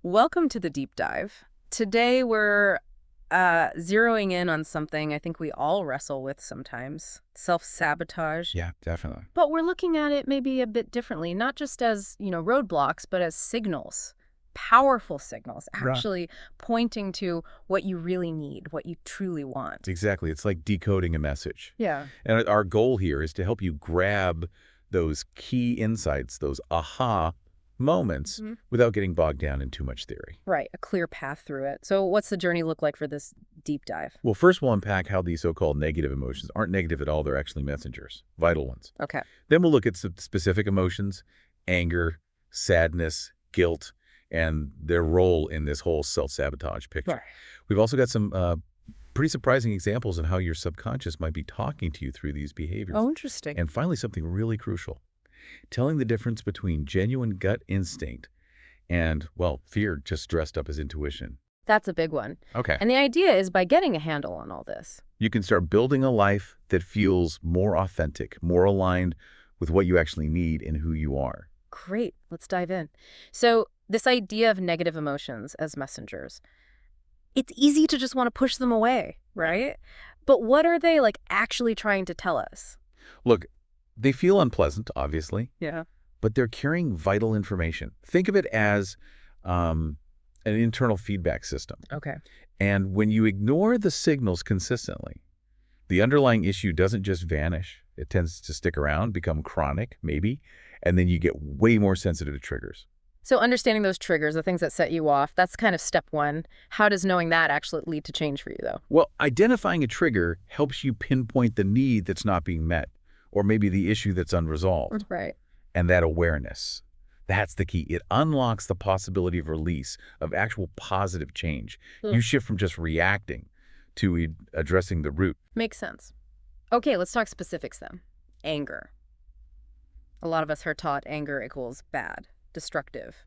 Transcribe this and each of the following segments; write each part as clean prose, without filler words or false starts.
Welcome to the deep dive. Today we're zeroing in on something I think we all wrestle with sometimes, self-sabotage. Yeah, definitely. But we're looking at it maybe a bit differently, not just as, roadblocks, but as signals, powerful signals, Right. actually pointing to what you really need, what you truly want. Exactly. It's like decoding a message. Yeah. And our goal here is to help you grab those key insights, those aha moments, Mhm. without getting bogged down in too much theory. Right, a clear path through it. So what's the journey look like for this deep dive? Well, first we'll unpack how these so-called negative emotions aren't negative at all. They're actually messengers, vital ones. Okay. Then we'll look at some specific emotions, anger, sadness, guilt, and their role in this whole self-sabotage picture. Right. We've also got some pretty surprising examples of how your subconscious might be talking to you through these behaviors. Oh, interesting. And finally, something really crucial, telling the difference between genuine gut instinct and, well, fear just dressed up as intuition. That's a big one. Okay. And the idea is by getting a handle on all this. You can start building a life that feels more authentic, more aligned with what you actually need and who you are. Great. Let's dive in. So, this idea of negative emotions as messengers, it's easy to just want to push them away, right? But what are they like actually trying to tell us? Look, they feel unpleasant, obviously, Yeah. but they're carrying vital information. Think of it as an internal feedback system. Okay. And when you ignore the signals consistently, the underlying issue doesn't just vanish. It tends to stick around, become chronic, maybe, and then you get way more sensitive to triggers. So, understanding those triggers, the things that set you off, that's kind of step one. How does knowing that actually lead to change for you, though? Well, identifying a trigger helps you pinpoint the need that's not being met, or maybe the issue that's unresolved. Right. And that awareness, that's the key. It unlocks the possibility of release, of actual positive change. Hmm. You shift from just reacting to addressing the root. Makes sense. Okay, let's talk specifics then. Anger. A lot of us are taught anger equals bad, destructive.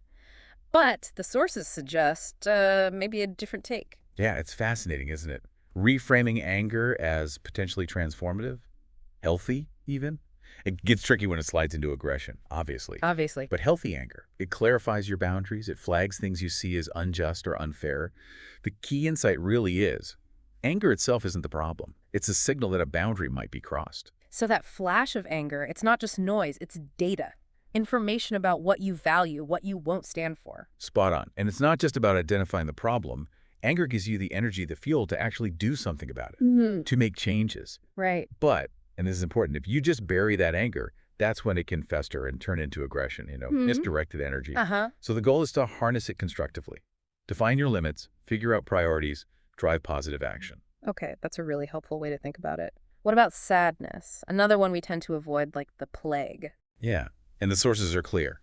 But the sources suggest maybe a different take. Yeah, it's fascinating, isn't it? Reframing anger as potentially transformative, healthy even. It gets tricky when it slides into aggression, obviously. Obviously. But healthy anger, it clarifies your boundaries. It flags things you see as unjust or unfair. The key insight really is, anger itself isn't the problem. It's a signal that a boundary might be crossed. So that flash of anger, it's not just noise, it's data. Information about what you value, what you won't stand for. Spot on. And it's not just about identifying the problem. Anger gives you the energy, the fuel to actually do something about it, to make changes. Right. But, and this is important, if you just bury that anger, that's when it can fester and turn into aggression, Hmm. misdirected energy. Uh-huh. So the goal is to harness it constructively. Define your limits, figure out priorities, drive positive action. Okay, that's a really helpful way to think about it. What about sadness? Another one we tend to avoid like the plague. Yeah, and the sources are clear.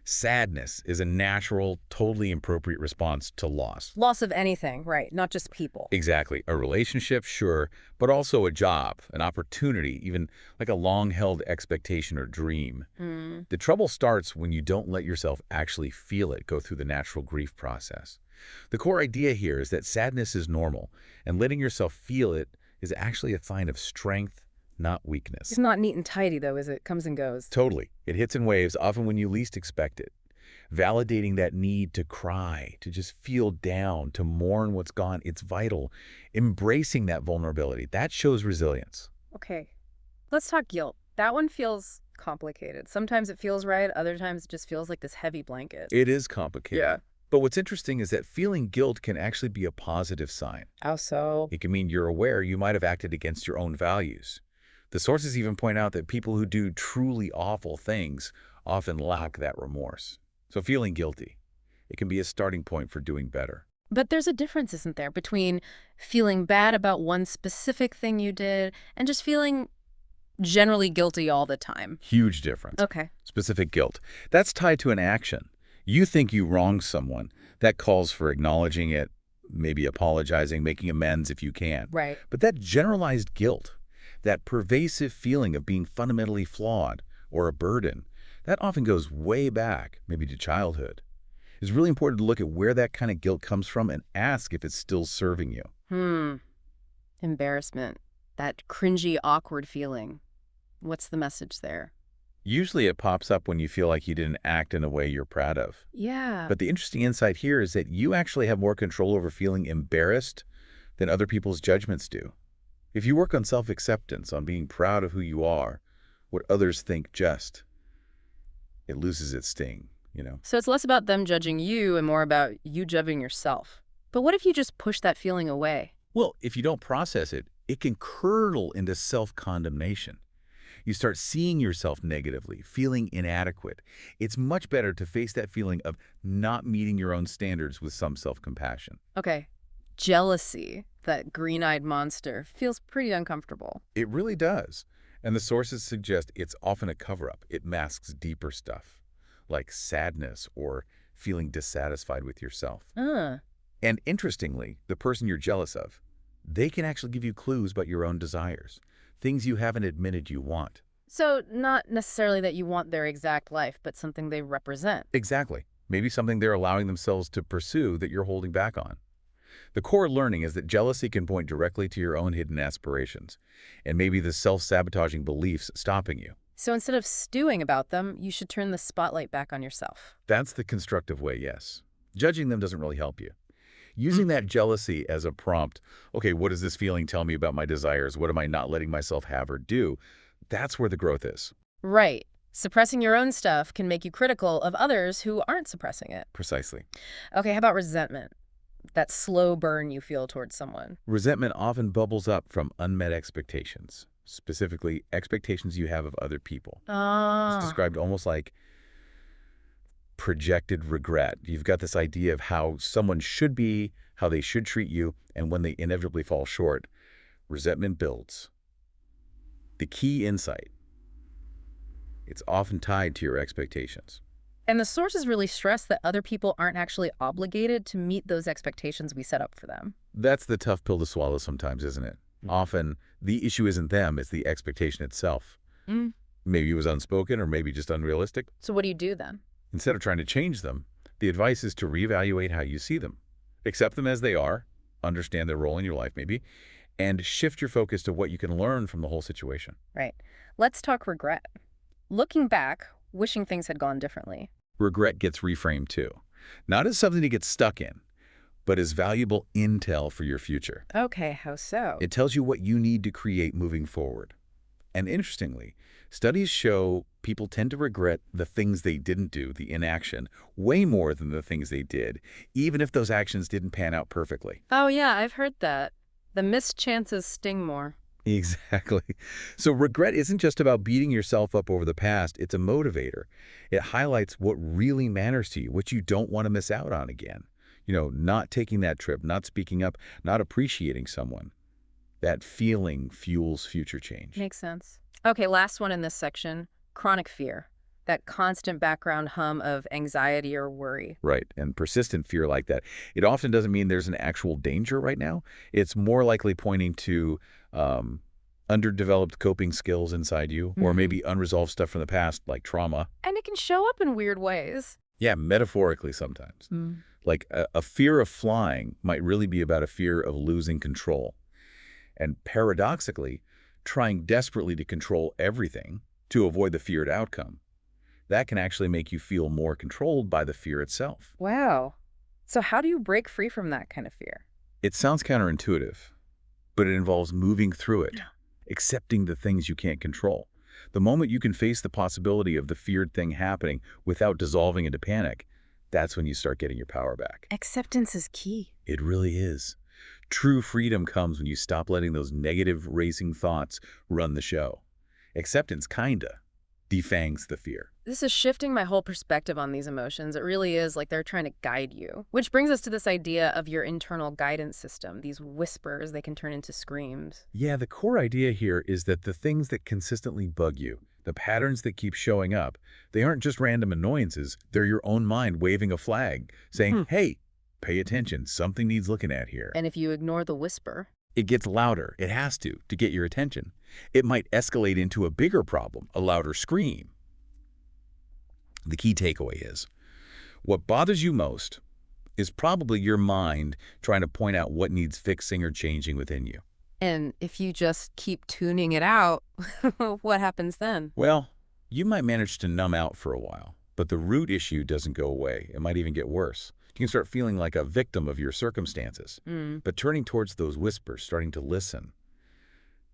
Sadness is a natural, totally appropriate response to loss. Loss of anything, right, not just people. Exactly. A relationship, sure, but also a job, an opportunity, even like a long-held expectation or dream. Hmm. The trouble starts when you don't let yourself actually feel it go through the natural grief process. The core idea here is that sadness is normal, and letting yourself feel it is actually a sign of strength, not weakness. It's not neat and tidy, though, is it? Comes and goes. Totally. It hits in waves, often when you least expect it. Validating that need to cry, to just feel down, to mourn what's gone, it's vital. Embracing that vulnerability, that shows resilience. Okay, let's talk guilt. That one feels complicated. Sometimes it feels right, other times it just feels like this heavy blanket. It is complicated. Yeah. But what's interesting is that feeling guilt can actually be a positive sign. How so? It can mean you're aware you might have acted against your own values. The sources even point out that people who do truly awful things often lack that remorse. So feeling guilty, it can be a starting point for doing better. But there's a difference, isn't there, between feeling bad about one specific thing you did and just feeling generally guilty all the time. Huge difference. Okay. Specific guilt. That's tied to an action. You think you wronged someone. That calls for acknowledging it, maybe apologizing, making amends if you can. Right. But that generalized guilt, that pervasive feeling of being fundamentally flawed or a burden, that often goes way back, maybe to childhood. It's really important to look at where that kind of guilt comes from and ask if it's still serving you. Embarrassment. That cringy, awkward feeling. What's the message there? Usually it pops up when you feel like you didn't act in a way you're proud of. Yeah. But the interesting insight here is that you actually have more control over feeling embarrassed than other people's judgments do. If you work on self-acceptance, on being proud of who you are, what others think just, it loses its sting. So it's less about them judging you and more about you judging yourself. But what if you just push that feeling away? Well, if you don't process it, it can curdle into self-condemnation. You start seeing yourself negatively, feeling inadequate. It's much better to face that feeling of not meeting your own standards with some self-compassion. Okay. Jealousy, that green-eyed monster, feels pretty uncomfortable. It really does. And the sources suggest it's often a cover-up. It masks deeper stuff, like sadness or feeling dissatisfied with yourself. Uh, And interestingly, the person you're jealous of, they can actually give you clues about your own desires, things you haven't admitted you want. so not necessarily that you want their exact life, but something they represent. Exactly. Maybe something they're allowing themselves to pursue that you're holding back on. The core learning is that jealousy can point directly to your own hidden aspirations, and maybe the self-sabotaging beliefs stopping you. So instead of stewing about them, you should turn the spotlight back on yourself. That's the constructive way, yes. Judging them doesn't really help you. Using that jealousy as a prompt, okay, what does this feeling tell me about my desires? What am I not letting myself have or do? That's where the growth is. Right. Suppressing your own stuff can make you critical of others who aren't suppressing it. Precisely. Okay, how about resentment? That slow burn you feel towards someone. Resentment often bubbles up from unmet expectations, specifically expectations you have of other people. It's Ah. described almost like projected regret. You've got this idea of how someone should be, how they should treat you, and when they inevitably fall short, resentment builds. The key insight, it's often tied to your expectations. And the sources really stress that other people aren't actually obligated to meet those expectations we set up for them. That's the tough pill to swallow sometimes, isn't it? Often, the issue isn't them, it's the expectation itself. Mm. Maybe it was unspoken or maybe just unrealistic. So what do you do then? Instead of trying to change them, the advice is to reevaluate how you see them. Accept them as they are, understand their role in your life maybe, and shift your focus to what you can learn from the whole situation. Right. Let's talk regret. Looking back, wishing things had gone differently. Regret gets reframed too. Not as something to get stuck in, but as valuable intel for your future. Okay, how so? It tells you what you need to create moving forward. And interestingly, studies show people tend to regret the things they didn't do, the inaction, way more than the things they did, even if those actions didn't pan out perfectly. Oh yeah, I've heard that. The missed chances sting more. Exactly. So regret isn't just about beating yourself up over the past, it's a motivator. It highlights what really matters to you, what you don't want to miss out on again. Not taking that trip, not speaking up, not appreciating someone. That feeling fuels future change. Makes sense. Okay, last one in this section, chronic fear. That constant background hum of anxiety or worry. Right, and persistent fear like that. It often doesn't mean there's an actual danger right now. It's more likely pointing to underdeveloped coping skills inside you, or maybe unresolved stuff from the past, like trauma. And it can show up in weird ways. Yeah, metaphorically sometimes. Mm. Like a fear of flying might really be about a fear of losing control. And paradoxically, trying desperately to control everything to avoid the feared outcome, that can actually make you feel more controlled by the fear itself. Wow. So how do you break free from that kind of fear? It sounds counterintuitive, but it involves moving through it, accepting the things you can't control. The moment you can face the possibility of the feared thing happening without dissolving into panic, that's when you start getting your power back. Acceptance is key. It really is. True freedom comes when you stop letting those negative racing thoughts run the show. Acceptance kinda defangs the fear. This is shifting my whole perspective on these emotions. It really is like they're trying to guide you. Which brings us to this idea of your internal guidance system. These whispers, they can turn into screams. Yeah, the core idea here is that the things that consistently bug you, the patterns that keep showing up, they aren't just random annoyances. They're your own mind waving a flag, saying, hey, pay attention, something needs looking at here. And if you ignore the whisper, it gets louder. It has to get your attention. It might escalate into a bigger problem, a louder scream. The key takeaway is, what bothers you most is probably your mind trying to point out what needs fixing or changing within you. and if you just keep tuning it out, what happens then? Well, You might manage to numb out for a while, but the root issue doesn't go away. It might even get worse. You can start feeling like a victim of your circumstances. Mm. But turning towards those whispers, starting to listen,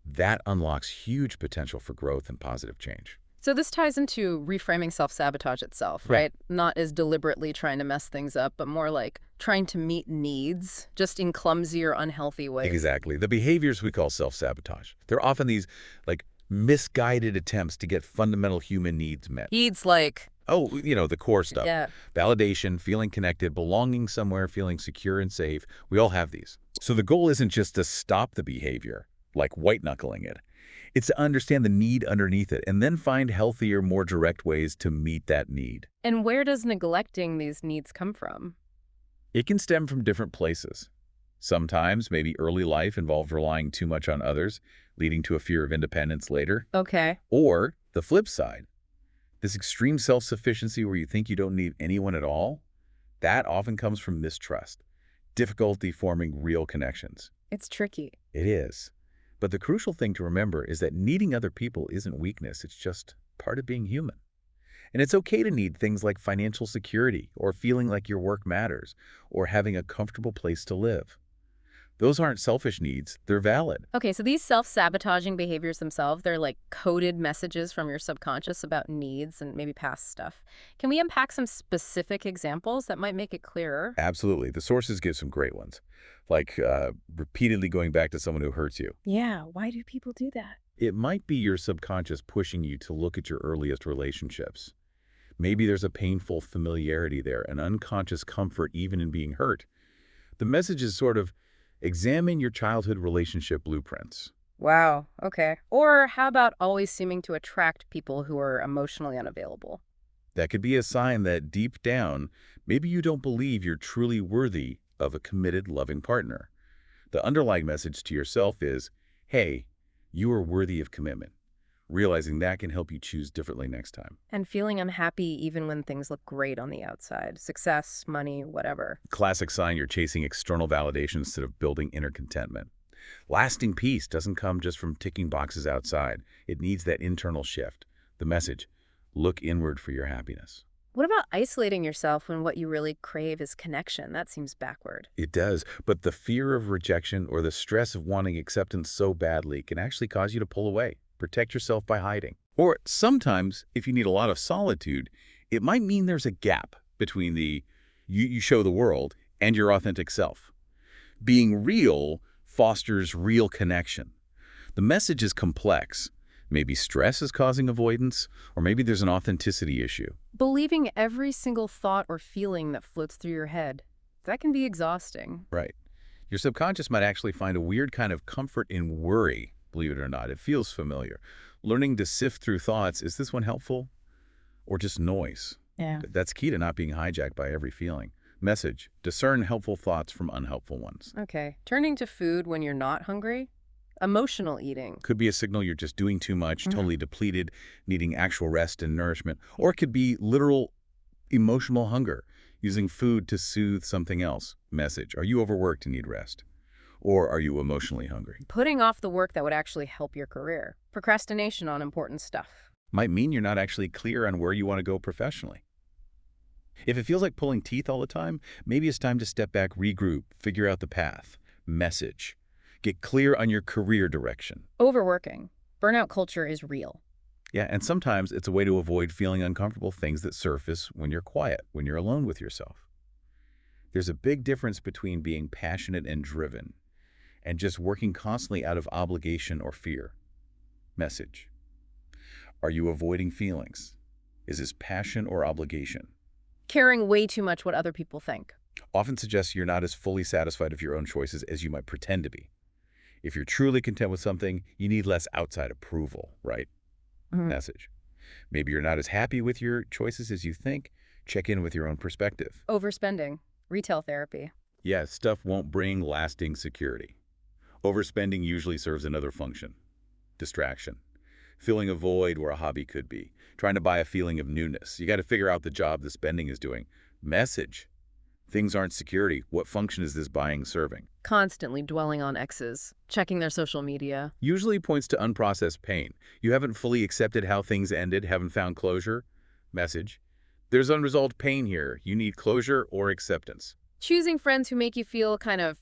that unlocks huge potential for growth and positive change. So this ties into reframing self-sabotage itself, Yeah. right? Not as deliberately trying to mess things up, but more like trying to meet needs, just in clumsy or unhealthy ways. Exactly. The behaviors we call self-sabotage. They're often these, like, misguided attempts to get fundamental human needs met. Needs like, Oh, the core stuff. yeah. Validation, feeling connected, belonging somewhere, feeling secure and safe. We all have these. So the goal isn't just to stop the behavior, like white-knuckling it. It's to understand the need underneath it and then find healthier, more direct ways to meet that need. And where does neglecting these needs come from? It can stem from different places. Sometimes, maybe early life involved relying too much on others, leading to a fear of independence later. Okay. Or the flip side, this extreme self-sufficiency where you think you don't need anyone at all, that often comes from mistrust, difficulty forming real connections. It's tricky. It is. But the crucial thing to remember is that needing other people isn't weakness, it's just part of being human. And it's okay to need things like financial security, or feeling like your work matters, or having a comfortable place to live. Those aren't selfish needs, they're valid. Okay, so these self-sabotaging behaviors themselves, they're like coded messages from your subconscious about needs and maybe past stuff. Can we unpack some specific examples that might make it clearer? Absolutely. The sources give some great ones, like repeatedly going back to someone who hurts you. Yeah, why do people do that? It might be your subconscious pushing you to look at your earliest relationships. Maybe there's a painful familiarity there, an unconscious comfort even in being hurt. The message is sort of, examine your childhood relationship blueprints. Wow, okay. Or how about always seeming to attract people who are emotionally unavailable? That could be a sign that deep down, maybe you don't believe you're truly worthy of a committed, loving partner. The underlying message to yourself is, hey, you are worthy of commitment. Realizing that can help you choose differently next time. And feeling unhappy even when things look great on the outside. Success, money, whatever. Classic sign you're chasing external validation instead of building inner contentment. Lasting peace doesn't come just from ticking boxes outside. It needs that internal shift. The message, look inward for your happiness. What about isolating yourself when what you really crave is connection? That seems backward. It does, but the fear of rejection or the stress of wanting acceptance so badly can actually cause you to pull away. Protect yourself by hiding. Or sometimes, if you need a lot of solitude, it might mean there's a gap between the you show the world and your authentic self. Being real fosters real connection. The message is complex. Maybe stress is causing avoidance, or maybe there's an authenticity issue. Believing every single thought or feeling that floats through your head, that can be exhausting. Right. Your subconscious might actually find a weird kind of comfort in worry, believe it or not. It feels familiar. Learning to sift through thoughts, is this one helpful or just noise? Yeah. That's key to not being hijacked by every feeling. Message, discern helpful thoughts from unhelpful ones. Okay. Turning to food when you're not hungry? Emotional eating. Could be a signal you're just doing too much, totally depleted, needing actual rest and nourishment. Or it could be literal emotional hunger, using food to soothe something else. Message, are you overworked and need rest? Or are you emotionally hungry? Putting off the work that would actually help your career. Procrastination on important stuff. Might mean you're not actually clear on where you want to go professionally. If it feels like pulling teeth all the time, maybe it's time to step back, regroup, figure out the path. Message, get clear on your career direction. Overworking. Burnout culture is real. Yeah, and sometimes it's a way to avoid feeling uncomfortable things that surface when you're quiet, when you're alone with yourself. There's a big difference between being passionate and driven and just working constantly out of obligation or fear. Message, are you avoiding feelings? Is this passion or obligation? Caring way too much what other people think. Often suggests you're not as fully satisfied with your own choices as you might pretend to be. If you're truly content with something, you need less outside approval, right? Message. Maybe you're not as happy with your choices as you think. Check in with your own perspective. Overspending. Retail therapy. Yeah, stuff won't bring lasting security. Overspending usually serves another function. Distraction. Filling a void where a hobby could be. Trying to buy a feeling of newness. You got to figure out the job the spending is doing. Message. Things aren't security. What function is this buying serving? Constantly dwelling on exes, checking their social media. Usually points to unprocessed pain. You haven't fully accepted how things ended, haven't found closure. Message. There's unresolved pain here. You need closure or acceptance. Choosing friends who make you feel kind of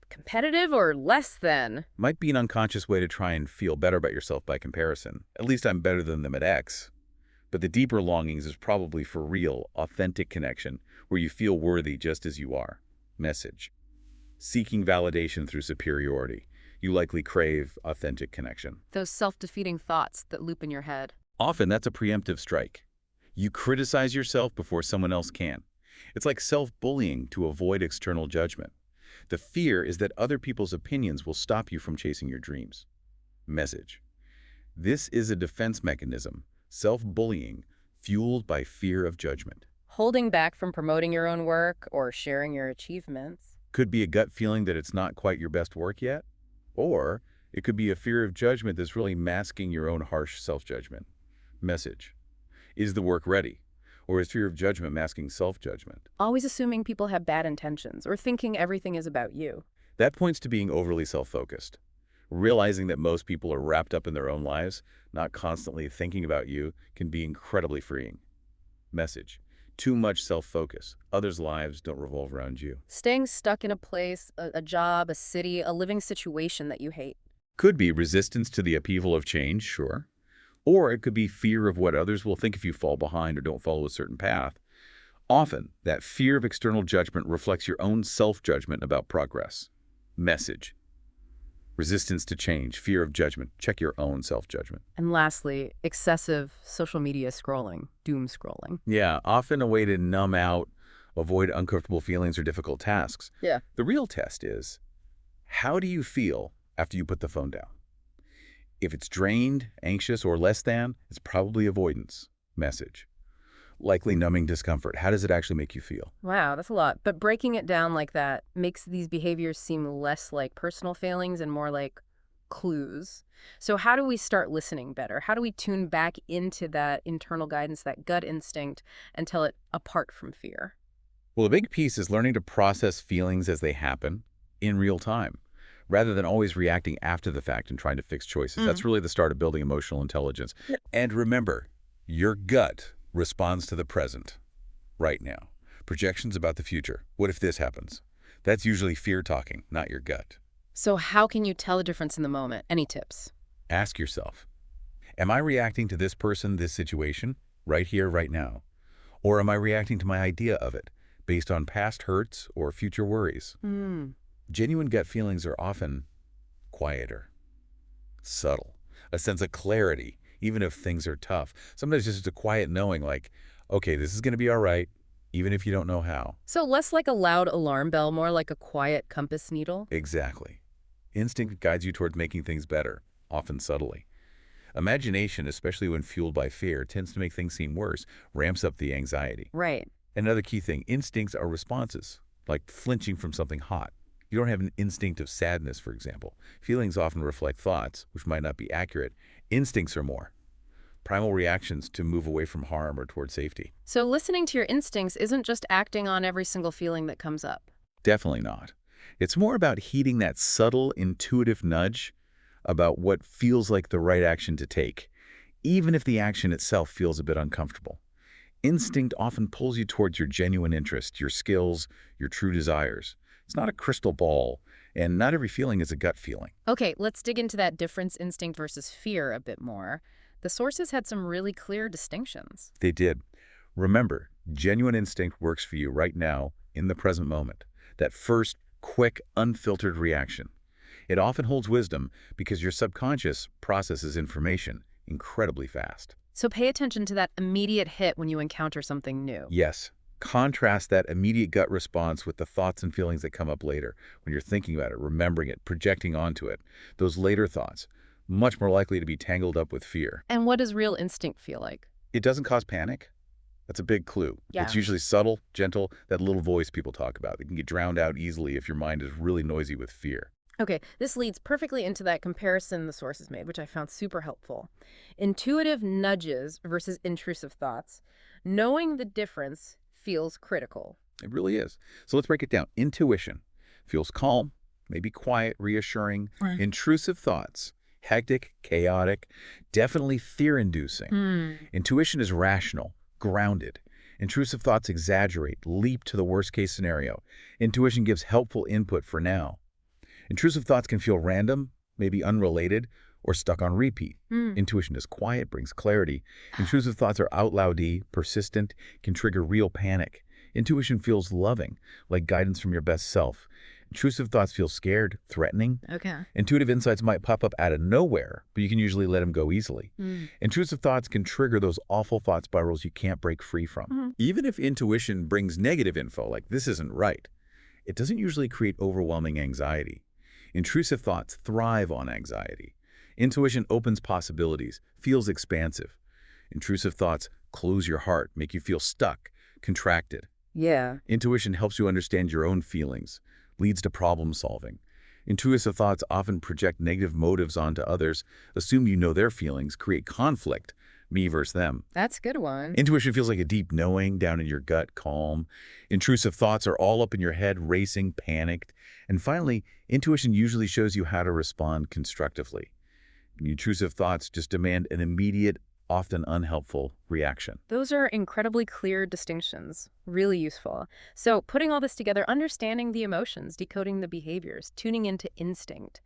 competitive or less than. Might be an unconscious way to try and feel better about yourself by comparison. At least I'm better than them at X. But the deeper longings is probably for real, authentic connection, where you feel worthy just as you are. Message. Seeking validation through superiority. You likely crave authentic connection. Those self-defeating thoughts that loop in your head. Often that's a preemptive strike. You criticize yourself before someone else can. It's like self-bullying to avoid external judgment. The fear is that other people's opinions will stop you from chasing your dreams. Message. This is a defense mechanism, self-bullying, fueled by fear of judgment. Holding back from promoting your own work or sharing your achievements. Could be a gut feeling that it's not quite your best work yet, or it could be a fear of judgment that's really masking your own harsh self-judgment. Message. Is the work ready? Or is fear of judgment masking self-judgment? Always assuming people have bad intentions or thinking everything is about you. That points to being overly self-focused. Realizing that most people are wrapped up in their own lives, not constantly thinking about you, can be incredibly freeing. Message. Too much self-focus. Others' lives don't revolve around you. Staying stuck in a place, a job, a city, a living situation that you hate. Could be resistance to the upheaval of change, sure. Or it could be fear of what others will think if you fall behind or don't follow a certain path. Often, that fear of external judgment reflects your own self-judgment about progress. Message. Resistance to change, fear of judgment. Check your own self-judgment. And lastly, excessive social media scrolling, doom scrolling. Yeah, often a way to numb out, avoid uncomfortable feelings or difficult tasks. Yeah. The real test is, how do you feel after you put the phone down? If it's drained, anxious, or less than, it's probably avoidance. Message. Likely numbing discomfort. How does it actually make you feel? Wow, that's a lot. But breaking it down like that makes these behaviors seem less like personal failings and more like clues. So how do we start listening better? How do we tune back into that internal guidance, that gut instinct, and tell it apart from fear? Well, a big piece is learning to process feelings as they happen in real time, rather than always reacting after the fact and trying to fix choices. That's really the start of building emotional intelligence. And remember, your gut responds to the present, right now. Projections about the future. What if this happens? That's usually fear talking, not your gut. So how can you tell the difference in the moment? Any tips? Ask yourself, am I reacting to this person, this situation, right here, right now? Or am I reacting to my idea of it, based on past hurts or future worries? Genuine gut feelings are often quieter, subtle, a sense of clarity, even if things are tough. Sometimes just a quiet knowing like, okay, this is going to be all right, even if you don't know how. So less like a loud alarm bell, more like a quiet compass needle? Exactly. Instinct guides you towards making things better, often subtly. Imagination, especially when fueled by fear, tends to make things seem worse, ramps up the anxiety. Right. Another key thing, instincts are responses, like flinching from something hot. You don't have an instinct of sadness, for example. Feelings often reflect thoughts, which might not be accurate. Instincts are more primal reactions to move away from harm or toward safety. So listening to your instincts isn't just acting on every single feeling that comes up. Definitely not. It's more about heeding that subtle, intuitive nudge about what feels like the right action to take, even if the action itself feels a bit uncomfortable. Instinct often pulls you towards your genuine interest, your skills, your true desires. It's not a crystal ball, and not every feeling is a gut feeling. Okay, let's dig into that difference, instinct versus fear, a bit more. The sources had some really clear distinctions. They did. Remember, genuine instinct works for you right now, in the present moment. That first, quick, unfiltered reaction. It often holds wisdom because your subconscious processes information incredibly fast. So pay attention to that immediate hit when you encounter something new. Yes. Contrast that immediate gut response with the thoughts and feelings that come up later when you're thinking about it, remembering it, projecting onto it. Those later thoughts, much more likely to be tangled up with fear. And what does real instinct feel like? It doesn't cause panic. That's a big clue. Yeah. It's usually subtle, gentle, that little voice people talk about. It can get drowned out easily if your mind is really noisy with fear. Okay, this leads perfectly into that comparison the sources made, which I found super helpful. Intuitive nudges versus intrusive thoughts. Knowing the difference feels critical. It really is. So let's break it down. Intuition feels calm, maybe quiet, reassuring. Right. Intrusive thoughts, hectic, chaotic, definitely fear-inducing. Hmm. Intuition is rational, grounded. Intrusive thoughts exaggerate, leap to the worst-case scenario. Intuition gives helpful input for now. Intrusive thoughts can feel random, maybe unrelated, or stuck on repeat. Hmm. Intuition is quiet, brings clarity. Intrusive thoughts are out loudy, persistent, can trigger real panic. Intuition feels loving, like guidance from your best self. Intrusive thoughts feel scared, threatening. Okay. Intuitive insights might pop up out of nowhere, but you can usually let them go easily. Hmm. Intrusive thoughts can trigger those awful thought spirals you can't break free from. Hmm. Even if intuition brings negative info, like this isn't right, it doesn't usually create overwhelming anxiety. Intrusive thoughts thrive on anxiety. Intuition opens possibilities, feels expansive. Intrusive thoughts close your heart, make you feel stuck, contracted. Yeah. Intuition helps you understand your own feelings, leads to problem solving. Intuitive thoughts often project negative motives onto others, assume you know their feelings, create conflict, me versus them. That's a good one. Intuition feels like a deep knowing down in your gut, calm. Intrusive thoughts are all up in your head, racing, panicked. And finally, intuition usually shows you how to respond constructively. Intrusive thoughts just demand an immediate, often unhelpful reaction. Those are incredibly clear distinctions, really useful. So, putting all this together, understanding the emotions, decoding the behaviors, tuning into instinct.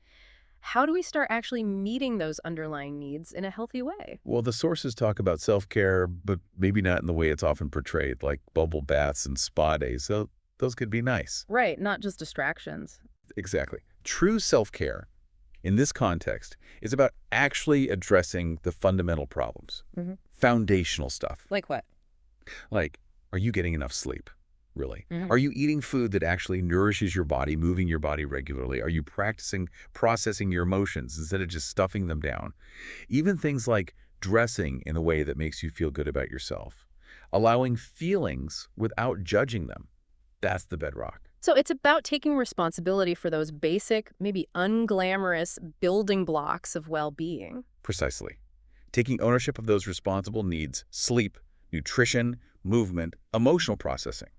How do we start actually meeting those underlying needs in a healthy way? Well, the sources talk about self-care, but maybe not in the way it's often portrayed, like bubble baths and spa days. So those could be nice. Right, not just distractions. Exactly. True self-care, in this context, is about actually addressing the fundamental problems. Hmm. Foundational stuff. Like what? Like, are you getting enough sleep? Really? Hmm. Are you eating food that actually nourishes your body, moving your body regularly? Are you practicing processing your emotions instead of just stuffing them down? Even things like dressing in a way that makes you feel good about yourself. Allowing feelings without judging them. That's the bedrock. So, it's about taking responsibility for those basic, maybe unglamorous building blocks of well being. Precisely. Taking ownership of those responsible needs, sleep, nutrition, movement, emotional processing.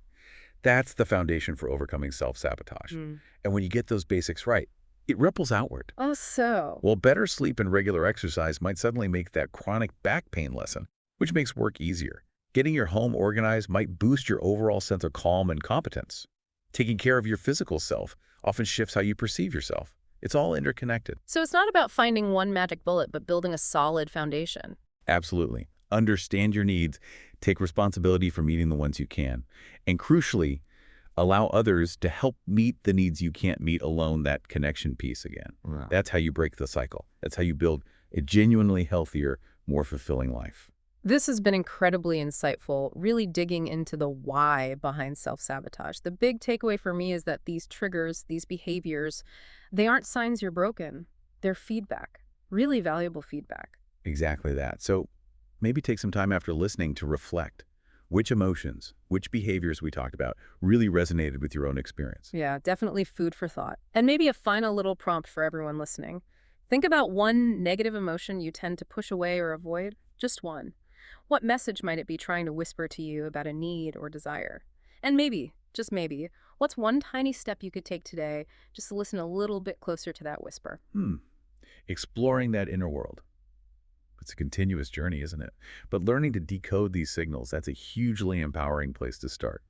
That's the foundation for overcoming self-sabotage. And when you get those basics right, it ripples outward. Oh, so. Well, better sleep and regular exercise might suddenly make that chronic back pain lessen, which makes work easier. Getting your home organized might boost your overall sense of calm and competence. Taking care of your physical self often shifts how you perceive yourself. It's all interconnected. So, it's not about finding one magic bullet, but building a solid foundation. Absolutely. Understand your needs, take responsibility for meeting the ones you can, and crucially, allow others to help meet the needs you can't meet alone, that connection piece again. Wow. That's how you break the cycle. That's how you build a genuinely healthier, more fulfilling life. This has been incredibly insightful, really digging into the why behind self-sabotage. The big takeaway for me is that these triggers, these behaviors, they aren't signs you're broken. They're feedback, really valuable feedback. Exactly that. So maybe take some time after listening to reflect. Which emotions, which behaviors we talked about really resonated with your own experience? Yeah, definitely food for thought. And maybe a final little prompt for everyone listening. Think about one negative emotion you tend to push away or avoid, just one. What message might it be trying to whisper to you about a need or desire? And maybe, just maybe, what's one tiny step you could take today just to listen a little bit closer to that whisper? Exploring that inner world. It's a continuous journey, isn't it? But learning to decode these signals, that's a hugely empowering place to start.